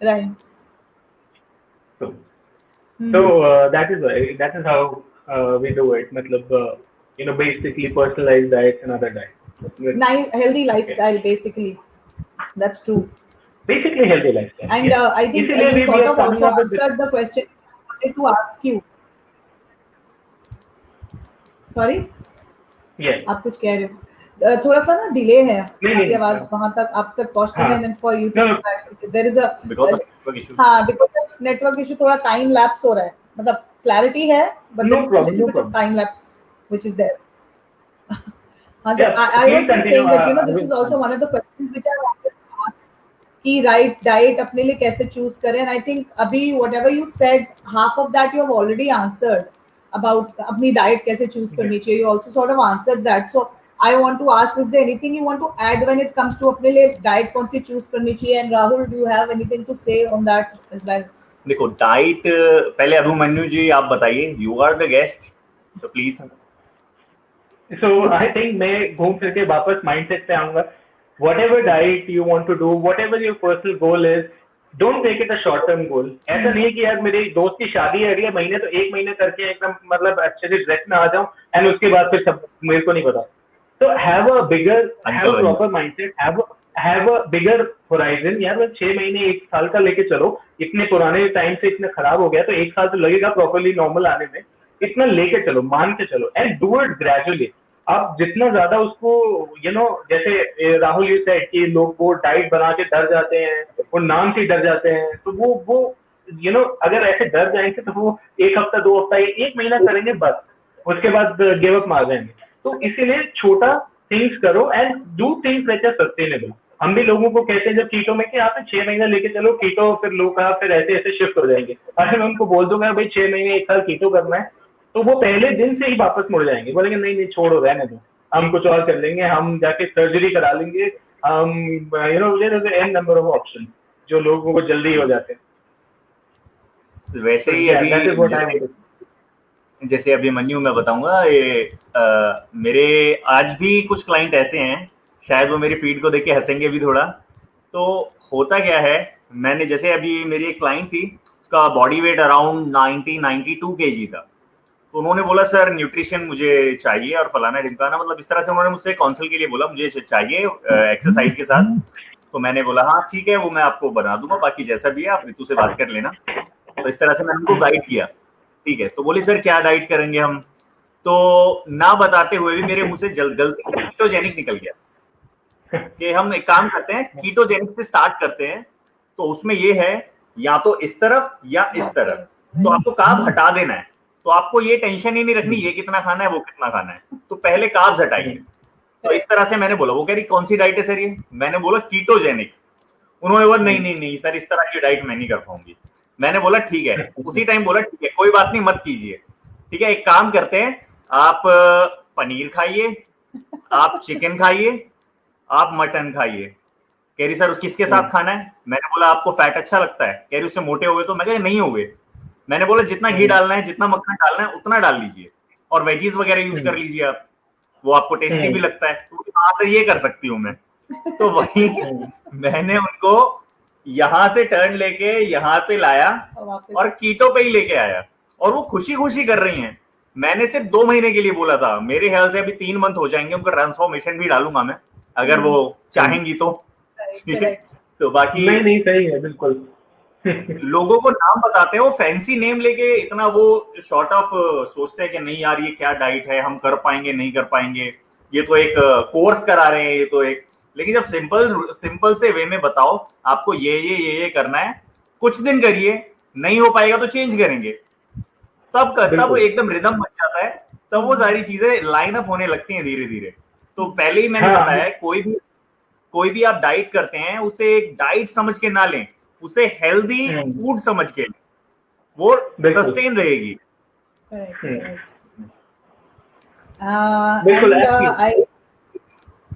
right. So that is how we do it. मतलब basically personalized diets and other diets. Nice healthy lifestyle, basically. That's true. Basically healthy lifestyle. And I think you sort of also answered the question I wanted to ask you. Sorry? Yes. आप कुछ कह रहे हो? थोड़ा सा ना delay है नहीं, आपकी आवाज वहां तक आप तक पहुंचने में, and for you there is a because of network issue. हाँ, बिकॉज ऑफ नेटवर्क इशू थोड़ा टाइम लैप्स हो रहा है, मतलब क्लैरिटी है but No there is a problem, little no bit of problem. Time lapse which is there. हाँ sir, Yeah, I was please just continue. saying that I this will. is also one of the questions which I wanted to ask कि right diet अपने लिए कैसे choose करें, and I think अभी whatever you said half of that you have already answered about अपनी diet कैसे choose करनी चाहिए, you also sort of answered that. So I want to ask, is there anything you want to add when it comes to अपने लिए diet कौन सी choose करनी चाहिए, and Rahul do you have anything to से on that as well? देखो diet पहले अभिमन्यु जी आप बताइए, यू आर द गेस्ट, तो प्लीज. So I think मैं घूम फिर के वापस mindset पे आऊँगा. Whatever diet you want to do, whatever your personal goal is, don't make it a short term goal. ऐसा नहीं है कि यार मेरे दोस्त की शादी है अगले महीने, तो एक महीने करके एकदम मतलब अच्छे से ड्रेस में आ जाऊँ एंड उसके बाद फिर सब मेरे को नहीं पता. So have a proper mindset, have a bigger horizon. यार बस 6 महीने 1 साल का लेके चलो. इतने पुराने टाइम से इतना खराब हो गया तो 1 साल तो लगेगा प्रॉपरली नॉर्मल आने में. इतना लेके चलो, मान के चलो, एंड डू इट ग्रेजुअली. आप जितना ज्यादा उसको जैसे राहुल यू सेड कि लोग वो डाइट बना के डर जाते हैं, वो नाम से डर जाते हैं, तो वो अगर ऐसे डर जाएंगे तो वो 1 हफ्ता 2 हफ्ता 1 महीना करेंगे बस, उसके बाद गिव अप मार जाएंगे. तो इसीलिए छोटा थिंग्स करो and do things that are sustainable. हम भी लोगों को कहते हैं जब कीटो में कि आप 6 महीने लेके चलो कीटो, फिर लो का फिर ऐसे ऐसे शिफ्ट हो जाएंगे. अगर मैं उनको बोल दूंगा भाई 6 महीने 1 साल कीटो करना है, तो वो पहले दिन से ही वापस मुड़ जाएंगे, बोलेंगे नहीं छोड़ो, रहने दो, हम कुछ और कर लेंगे, हम जाके सर्जरी करा लेंगे, हम एन नंबर ऑफ ऑप्शन जो लोगों को जल्दी हो जाते हैं. वैसे ही अभी जैसे अभिमन्यु मैं बताऊंगा, मेरे आज भी कुछ क्लाइंट ऐसे हैं, शायद वो मेरी फीड को देख के हंसेंगे भी थोड़ा. तो होता क्या है, मैंने जैसे अभी मेरी एक क्लाइंट थी, उसका बॉडी वेट अराउंड 92 kg था. तो उन्होंने बोला सर न्यूट्रिशन मुझे चाहिए और फलाना ढिमकाना, मतलब इस तरह से उन्होंने मुझसे काउंसिल के लिए बोला, मुझे चाहिए एक्सरसाइज के साथ. तो मैंने बोला हाँ ठीक है, वो मैं आपको बना दूंगा, बाकी जैसा भी है आप ऋतु से बात कर लेना. तो इस तरह से मैंने उनको गाइड किया. ठीक है, तो बोली सर क्या डाइट करेंगे हम, तो ना बताते हुए भी मेरे मुंह से गलती से कीटोजेनिक निकल गया कि हम एक काम करते हैं कीटोजेनिक से स्टार्ट करते हैं. तो उसमें ये है या तो इस तरफ या इस तरफ, तो आपको कार्ब हटा देना है, तो आपको ये टेंशन ही नहीं रखनी ये कितना खाना है वो कितना खाना है, तो पहले कार्ब्स हटाइए. तो इस तरह से मैंने बोला. वो कह रही कौन सी डाइट है सर ये, मैंने बोला कीटोजेनिक. उन्होंने बोला नहीं सर इस तरह की डाइट मैं नहीं कर पाऊंगी. मैंने बोला ठीक है, उसी टाइम बोला ठीक है कोई बात नहीं मत कीजिए, ठीक है एक काम करते हैं, आप पनीर खाइए, आप चिकन खाइए, आप मटन खाइए. कह रही सर किसके साथ खाना है, मैंने बोला आपको फैट अच्छा लगता है, कह रही उससे मोटे हो गए, तो मैं कहा नहीं हो गए. मैंने बोला जितना घी डालना है जितना मक्खन डालना है उतना डाल लीजिए, और वेजीज वगैरह यूज कर लीजिए आप, वो आपको टेस्टी भी लगता है. तो कहाँ से ये कर सकती हूँ मैं. तो वही मैंने उनको यहाँ से टर्न लेके यहाँ पे लाया और कीटो पे ही लेके आया, और वो खुशी खुशी कर रही हैं. मैंने सिर्फ 2 महीने के लिए बोला था, मेरे ख्याल से अभी 3 मंथ हो जाएंगे, उनका ट्रांसफॉर्मेशन भी डालूंगा मैं अगर वो चाहेंगी तो. ठीक है, तो बाकी नहीं सही है बिल्कुल. लोगों को नाम बताते हैं, वो फैंसी नेम लेके इतना वो शॉर्ट ऑफ सोचते हैं कि नहीं यार ये क्या डाइट है, हम कर पाएंगे नहीं कर पाएंगे, ये तो एक कोर्स करा रहे हैं, ये तो एक. लेकिन जब सिंपल से वे में बताओ आपको ये करना है, कुछ दिन करिए, नहीं हो पाएगा तो चेंज करेंगे, तब एकदम रिदम बन जाता है, तब वो सारी चीजें लाइन अप होने लगती हैं धीरे धीरे. तो पहले ही मैंने बताया कोई भी आप डाइट करते हैं उसे एक डाइट समझ के ना लें, उसे हेल्दी फूड समझ के लें, वो सस्टेन रहेगी.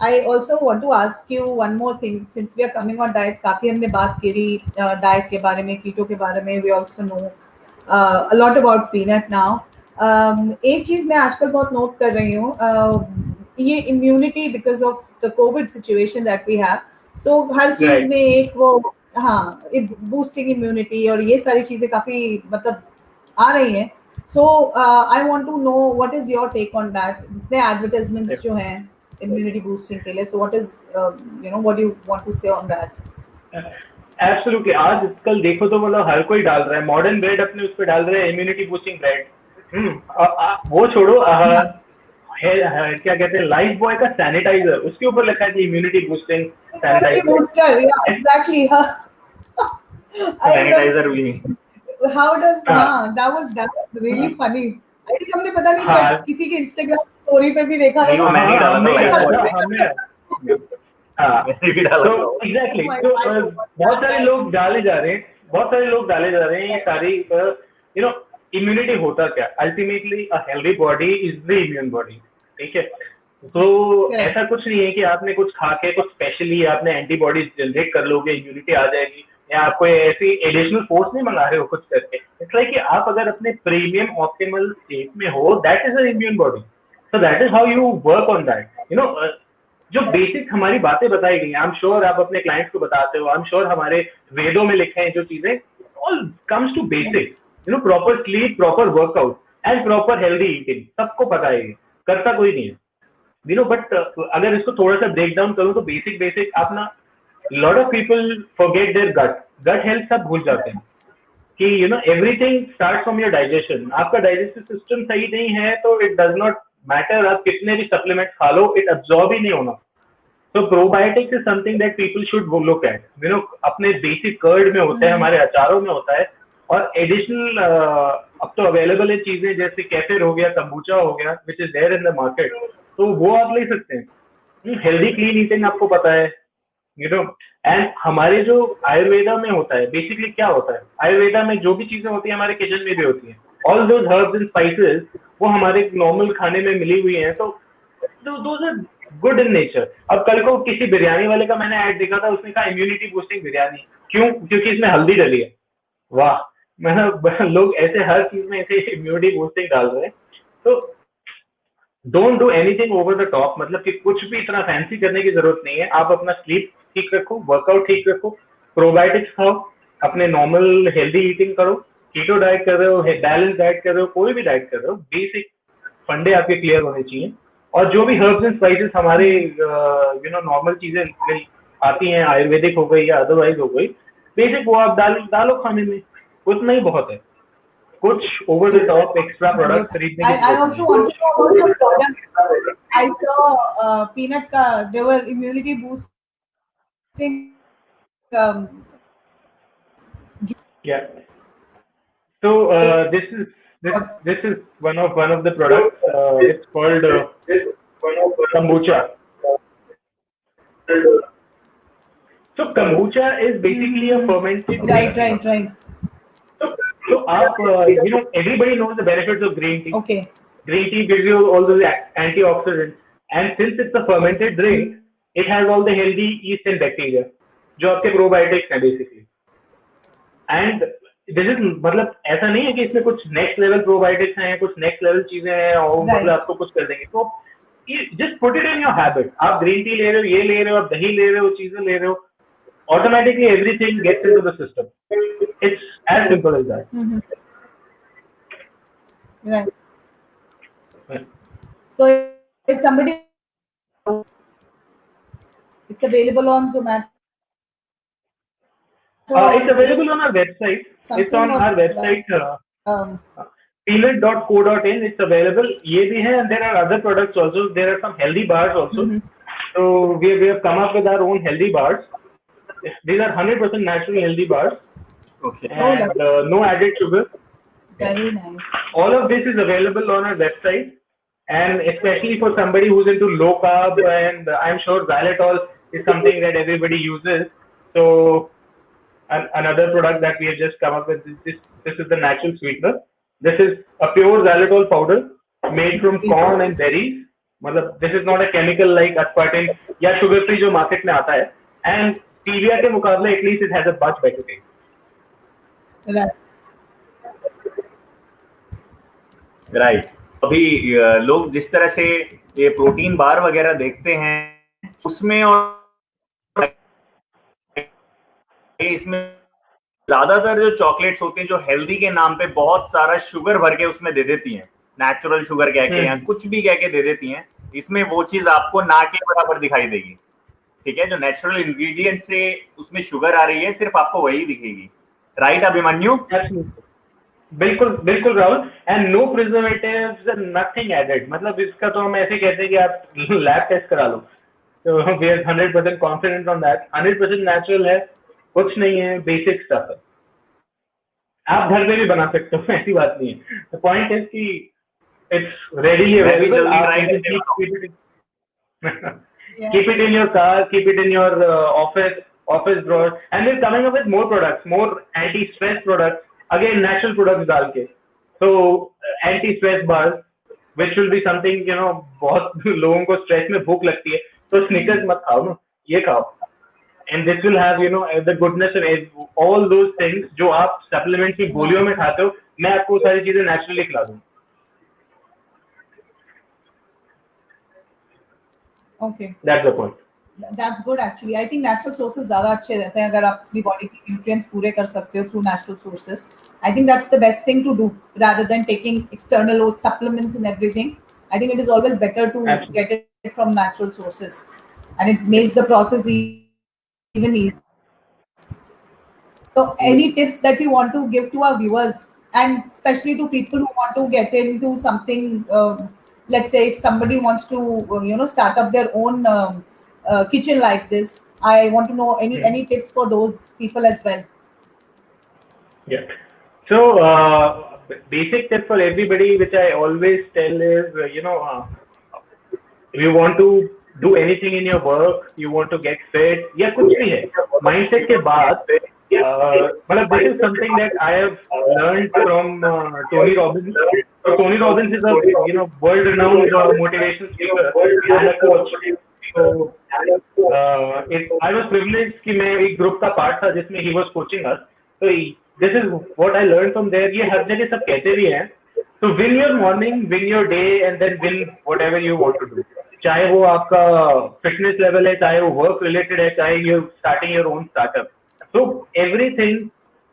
I also want to ask you one more thing, since we are coming on diets, काफी हमने बात करी डाइट के बारे में, कीटो के बारे में, we also know a lot about peanut now. एक चीज मैं आजकल बहुत नोट कर रही हूँ, ये immunity because of the Covid situation that we have, so हर चीज में एक वो बूस्टिंग इम्यूनिटी और ये सारी चीजें काफी मतलब आ रही हैं. So I want to know what is your take on that. इतने एडवर्टाइजमेंट्स जो हैं immunity boosting के लिए, so what is what do you want to say on that? Absolutely. आज कल देखो तो मतलब हर कोई डाल रहा है मॉडर्न ब्रेड, अपने उस पे डाल रहे हैं इम्यूनिटी बूस्टिंग ब्रेड. वो छोड़ो, क्या कहते हैं, लाइफ बॉय का सैनिटाइजर, उसके ऊपर लिखा है कि immunity boosting Immunity sanitiser. booster, yeah, exactly. I sanitiser remember भी। how does हाँ that was really funny. I think हमने पता नहीं हाँ शायद किसी के Instagram स्टोरी पे भी देखा था नहीं, वो ना। मैंने ही डाला था, हमने लाइफ डाला बॉय था, हमने हाँ मैंने भी डाला तो था। एग्जैक्टली Oh my तो God, बहुत सारे लोग डाले जा रहे हैं, बहुत सारे लोग डाले जा रहे हैं ये सारी, यू नो इम्यूनिटी होता क्या, ultimately a healthy body is the immune body, ठीक है। तो Correct. ऐसा कुछ नहीं है कि आपने कुछ खा के कुछ स्पेशली आपने एंटीबॉडीज जनरेट कर लोगे, इम्यूनिटी आ जाएगी, या आप कोई ऐसी एडिशनल फोर्स नहीं मंगा रहे हो कुछ करके। इट्स लाइक कि आप अगर अपने प्रीमियम ऑप्टिमल स्टेट में हो, that is a immune body, so that is how you work on that, you know. जो बेसिक हमारी बातें बताई गई हैं, आई एम श्योर आप अपने क्लाइंट्स को बताते हो, आई एम श्योर हमारे वेदों में लिखे हैं जो चीजें, all comes to basic, you know, proper sleep, proper workout and proper healthy eating, सबको पता है, करता कोई नहीं है, यू नो। बट अगर इसको थोड़ा सा ब्रेक डाउन करूं तो बेसिक आप ना, lot of people forget their gut health सब भूल जाते हैं कि you know everything start from your digestion. आपका डाइजेस्टिव सिस्टम सही नहीं है तो इट डज नॉट मैटर आप कितने भी सप्लीमेंट खा लो, इट अब्सॉर्ब ही नहीं होना। तो probiotics is something that people should look at, you know. अपने बेसिक कर्ड में होता है, हमारे अचारों में होता है, और एडिशनल अब तो अवेलेबल है चीजें जैसे कैफेर हो गया, कंबूचा हो गया, which is there in the market, तो वो आप ले सकते हैं। हेल्दी क्लीन ईटिंग आपको पता है, यू नो। एंड हमारे जो आयुर्वेदा में होता है, बेसिकली क्या होता है, आयुर्वेदा में जो भी चीजें होती है हमारे किचन में भी होती है, all those herbs and spices वो हमारे नॉर्मल खाने में मिली हुई हैं, तो those are good in nature. अब कल को किसी बिरयानी वाले का मैंने ऐड देखा था, उसने कहा इम्यूनिटी बूस्टिंग बिरयानी, क्यों? क्योंकि इसमें हल्दी डली है। वाह, मतलब लोग ऐसे हर चीज में ऐसे इम्यूनिटी बूस्टिंग डाल रहे हैं। तो don't do anything over the top, मतलब कि कुछ भी इतना फैंसी करने की जरूरत नहीं है। आप अपना स्लीप ठीक रखो, वर्कआउट ठीक रखो, प्रोबायोटिक्स खाओ, अपने नॉर्मल हेल्दी ईटिंग करो, कीटो डाइट कर रहे हो, बैलेंस डाइट कर रहे हो, कोई भी डाइट कर रहे हो, बेसिक फंडे आपके क्लियर होने चाहिए। और जो भी हर्ब्स एंड स्पाइसेस हमारे यू नो नॉर्मल चीजें आती हैं, आयुर्वेदिक हो गई या अदरवाइज हो गई, बेसिक वो आप डालो खाने में, उतना ही बहुत है। कुछ over the top extra product खरीदने की I also want to know about the product. I saw peanut ka they were immunity boosting. Um, Yeah. So this is one of the products. It's called kombucha. So kombucha is basically a fermented drink. right. So आप you know everybody knows the benefits of green tea. Okay. Green tea gives you all those antioxidants, and since it's a fermented drink, it has all the healthy yeast and bacteria, जो आपके probiotics हैं basically. And this is मतलब ऐसा नहीं है कि इसमें कुछ नेक्स्ट लेवल प्रोबायोटिक्स हैं, कुछ नेक्स्ट लेवल चीजें हैं और मतलब आपको कुछ कर देंगे। तो just put it in your habit. आप ग्रीन टी ले रहे हो, ये ले रहे हो, आप दही ले रहे हो, चीजें ले रहे हो, automatically everything gets into the system. It's as simple as that. Right. Right. So if somebody, it's available on Zomato. It's available on our website. It's on our website. Peanut.co.in. It's available. ये भी है, and there are other products also. There are some healthy bars also. So we have come up with our own healthy bars. These are 100% natural healthy bars. Okay. And no added sugar. Very nice. All of this is available on our website, and especially for somebody who's into low carb, and I'm sure xylitol is something that everybody uses. So another product that we have just come up with is this is the natural sweetener. This is a pure xylitol powder made from corn and berries. मतलब this is not a chemical like aspartame या sugar free जो market में आता है, and stevia के मुकाबले at least it has a much better taste. Right. अभी लोग जिस तरह से ये प्रोटीन बार वगैरह देखते हैं उसमें, और इसमें ज्यादातर जो चॉकलेट्स होती हैं जो हेल्दी के नाम पे बहुत सारा शुगर भर के उसमें दे देती हैं, नेचुरल शुगर कह के या कुछ भी कह के दे देती हैं, इसमें वो चीज आपको ना के बराबर दिखाई देगी। ठीक है, जो नेचुरल इंग्रेडिएंट से उसमें शुगर आ रही है सिर्फ आपको वही दिखेगी। राइट अभिमन्यु? बिल्कुल बिल्कुल Rahul, and no preservatives and nothing added. मतलब इसका तो हम ऐसे कहते हैं कि आप लैब टेस्ट करा लो, तो we are 100% confident on that. 100% natural है, कुछ नहीं है, बेसिक स्टफ है. आप घर में भी बना सकते हो, ऐसी बात नहीं है. द पॉइंट इज कि इट्स रेडीली मैं भी अवेलेबल. जल्दी आप ट्राई keep करेंगे. keep it in your car, keep it in your office drawer, and we're coming up with more products, more anti-stress products, again natural products डाल के. So anti-stress bars, which will be something, you know, बहुत लोगों को stress में भूख लगती है, तो स्निकर्स मत खाओ ना, ये खाओ. And this will have, you know, the goodness of all those things जो आप सप्लीमेंट की गोलियों में खाते हो, मैं आपको सारी चीजें नेचुरली खिला दूँ. Okay. That's the point. That's good actually. I think natural sources ज़्यादा अच्छे रहते हैं अगर आप अपनी बॉडी की nutrients पूरे कर सकते हो through natural sources. I think that's the best thing to do rather than taking external supplements and everything. I think it is always better to Absolutely. get it from natural sources, and it makes the process even easier. So, any tips that you want to give to our viewers, and especially to people who want to get into something? Let's say if somebody wants to, start up their own kitchen like this. I want to know any tips for those people as well. Yeah. So, basic tip for everybody, which I always tell is, if you want to do anything in your work, you want to get fit, या कुछ भी है, mindset के बाद, मतलब this is something that I have learned from Tony Robbins. So Tony Robbins is a world-renowned motivational speaker and a coach. So I was privileged कि मैं एक group का part था जिसमें he was coaching us. So this is what I learned from there. ये हर जगह सब कहते भी हैं. So win your morning, win your day, and then win whatever you want to do. चाहे वो आपका fitness level है, चाहे वो work related है, चाहे you're starting your own startup. So everything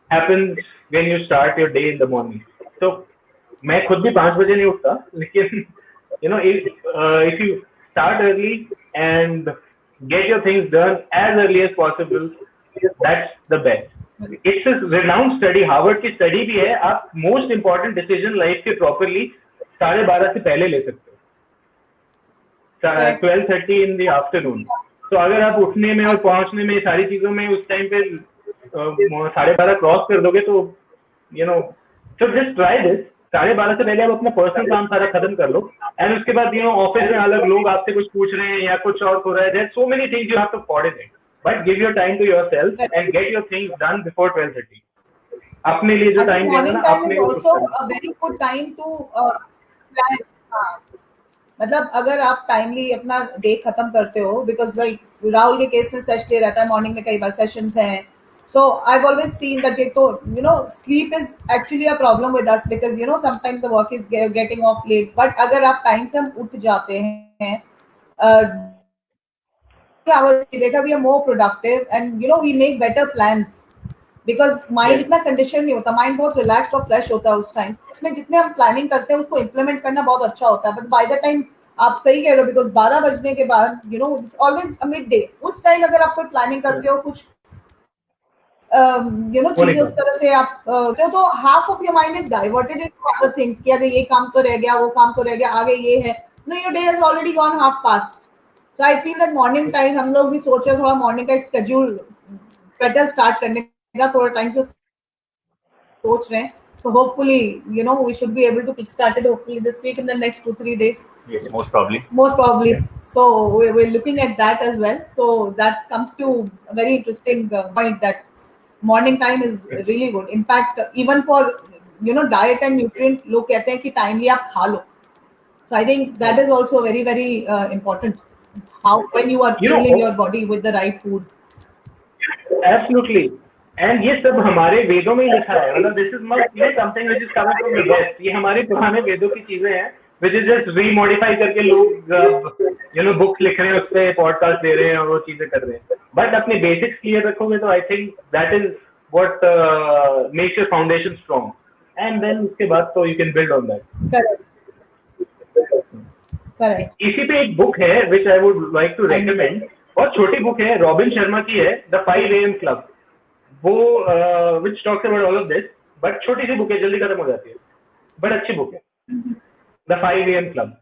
happens when you start your day in the morning. So मैं खुद भी 5 बजे नहीं उठता, लेकिन if you start early and get your things done as early as possible, that's the best. It's a renowned study, Harvard की study भी है. आप most important decision life के properly 12:30 से पहले ले सकते हो. 12:30 in the afternoon. तो अगर आप उठने में और पहुंचने में सारी चीजों में उस टाइम पे 12:30 क्रॉस कर दोगे तो so just try this. 12:30 से पहले आप अपना पर्सनल काम सारा खत्म कर लो, एंड उसके बाद ऑफिस में अलग लोग आपसे कुछ पूछ रहे हैं या कुछ और हो रहा है. There's so many things you have to coordinate, but give your time to yourself and get your things done before 12:30. अपने लिए जो टाइम देना ना, अपने लिए also a very good time to plan. मतलब अगर आप टाइमली अपना डे खत्म करते हो, बिकॉज राहुल के केस में स्पेशली रहता है मॉर्निंग में कई बार सेशंस हैं. So I've always seen that sleep is actually a problem with us because sometimes the work is getting off late. But अगर आप टाइम से हम उठ जाते हैं, we are more productive and we make better plans because mind इतना condition नहीं होता, माइंड बहुत रिलैक्स्ड और फ्रेश होता है उस टाइम. उसमें जितने हम प्लानिंग करते हैं उसको इम्प्लीमेंट करना बहुत अच्छा होता है. बट बाय द टाइम आप सही कह रहे हो, बिकॉज 12 बजने के बाद it's always a mid day. उस टाइम अगर आप कोई प्लानिंग करते हो कुछ चीजें उस तरह से आप तो half of your mind is diverted into other things कि अरे ये काम तो रह गया, वो काम तो रह गया, आगे ये है. No, your day has already gone half past. So I feel that morning time हम लोग भी सोच रहे हैं थोड़ा मॉर्निंग का एक स्केड्यूल बेटर स्टार्ट करने का, थोड़ा टाइम से सोच रहे हैं. So hopefully, we should be able to kickstart it hopefully this week in the next 2-3 days. Yes, most probably. Most probably. Yeah. So we're looking at that as well. So that comes to a very interesting point that morning time is really good. In fact, even for diet and nutrient, लोग कहते हैं कि timely आप खा लो. So I think that is also very very important. How when you are fueling your body with the right food. Absolutely. And ये सब हमारे वेदों में ही लिखा है. मतलब this is not something which is coming from the West. ये हमारे पुराने वेदों की चीजें हैं, which is just remodify करके लोग बुक्स लिख रहे हैं, उस पे पॉडकास्ट दे रहे हैं और वो चीजें कर रहे हैं. बट अपने बेसिक्स क्लियर रखोगे तो I think that is what makes your foundation strong, and then उसके बाद तो you can build on that. इसी पे एक बुक है which I would like to recommend. बहुत छोटी बुक है, रॉबिन शर्मा की है, द 5 AM क्लब. वो which talks about all of this. But छोटी सी बुक है, जल्दी खत्म हो जाती है, बट अच्छी बुक है, the 5 AM club.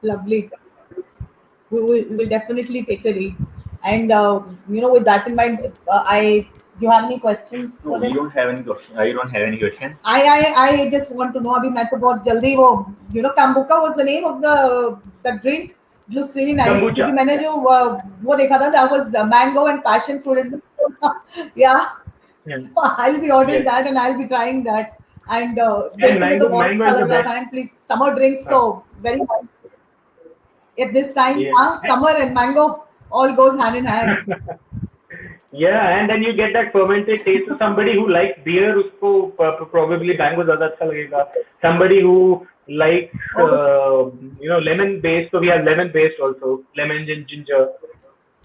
Lovely. We will definitely take a read. And with that in mind, do you have any questions No, for we it? don't have any question. I don't have any question. I just want to know. अभी मैं तो बहुत जल्दी वो Kombucha was the name of the drink. It looks really nice. Kombucha. क्योंकि मैंने जो वो देखा था, that was mango and passion fruit. It looked so- yeah. Yeah. So I'll be ordering Yes. that and I'll be trying that. And And देखने में तो बहुत mango अच्छा is the लग रहा best. था. And please, summer drink, so very nice. At this time, Yeah. summer and mango all goes hand in hand. Yeah, and then you get that fermented taste. So somebody who likes beer, उसको probably mango ज़्यादा अच्छा लगेगा. Somebody who likes lemon based, so we have lemon based also, lemon and ginger.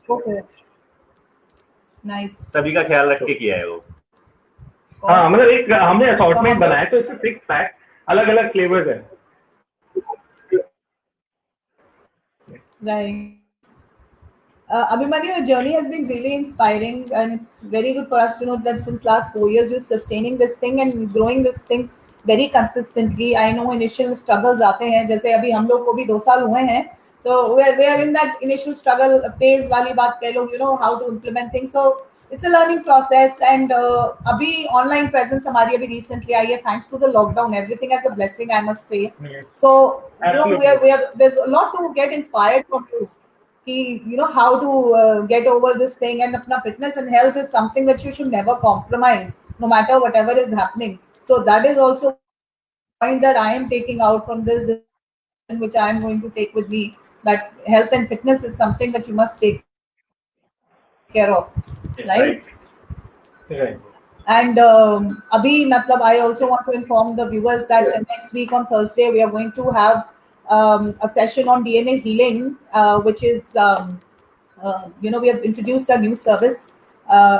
Okay. Nice. सभी का ख्याल रख के किया है वो. हाँ, मतलब एक हमने assortment बनाया, तो इसमें 6 pack अलग-अलग flavors है. Right. Abhimanyu, your journey has been really inspiring, and it's very good for us to know that since last 4 years you're sustaining this thing and growing this thing very consistently. I know initial struggles आते हैं, जैसे अभी हम लोग को भी 2 साल हुए हैं, so we are in that initial struggle phase वाली बात कह लो, how to implement things. So it's a learning process, and अभी online presence हमारी अभी recently आई है, thanks to the lockdown. Everything as a blessing, I must say. Yes. So Absolutely. we are there's a lot to get inspired from you. How to get over this thing, and apna fitness and health is something that you should never compromise no matter whatever is happening. So that is also a point that I am taking out from this decision, which I am going to take with me, that health and fitness is something that you must take care of, right? Right. And abhi matlab I also want to inform the viewers that next week on Thursday we are going to have a session on DNA healing, which is we have introduced a new service.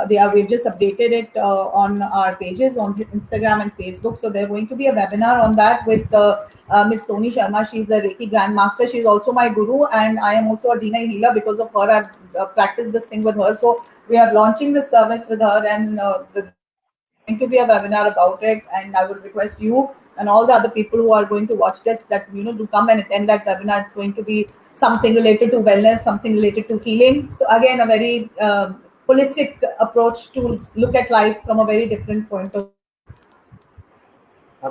We've just updated it on our pages on Instagram and Facebook. So there's going to be a webinar on that with Miss Soni Sharma. She's a Reiki Grandmaster. She's also my guru, and I am also a DNA healer. Because of her, I've practiced this thing with her. So we are launching this service with her, and going to be a webinar about it, and I would request you and all the other people who are going to watch this that do come and attend that webinar. It's going to be something related to wellness, something related to healing. So again, a very holistic approach to look at life from a very different point of view.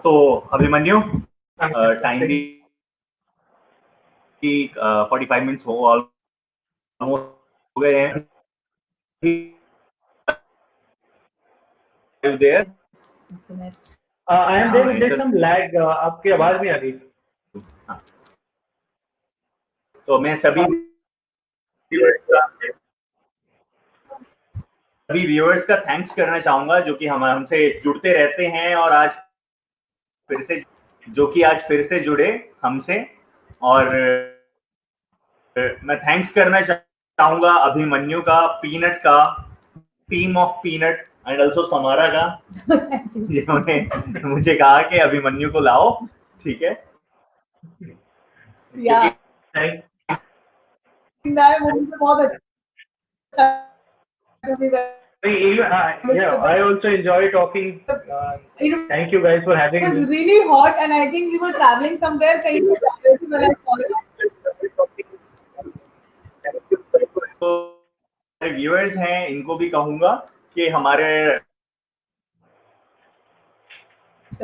तो Abhimanyu time भी 45 minutes हो गए हैं. Are you there? I am there. There's some lag. आपकी आवाज नहीं आ रही. तो मैं सभी व्यूअर्स का थैंक्स करना चाहूंगा जो कि हमसे जुड़ते रहते हैं, और आज फिर से जुड़े हमसे. और मैं थैंक्स करना चाहूंगा अभिमन्यु का, पीनट का, team of peanut and also Samara का, जिन्होंने मुझे कहा कि अभिमन्यु को लाओ. ठीक है. बहुत अच्छा. I also enjoy talking. Thank you guys for having me. It was really hot, and I think we were traveling somewhere. When I saw it. तो व्यूअर्स हैं, इनको भी कहूंगा कि हमारे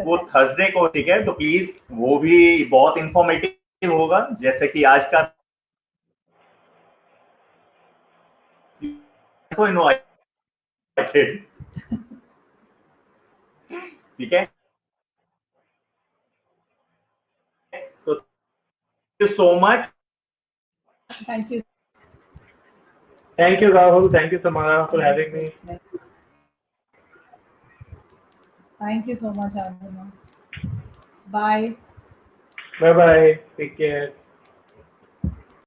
वो थर्सडे को, ठीक है, तो प्लीज वो भी बहुत इंफॉर्मेटिव होगा, जैसे कि आज का ठीक है. तो thank you so much. Thank you, Rahul. Thank you, Samara, for having me. Thank you so much, Arjuna. Bye. Bye-bye. Take care.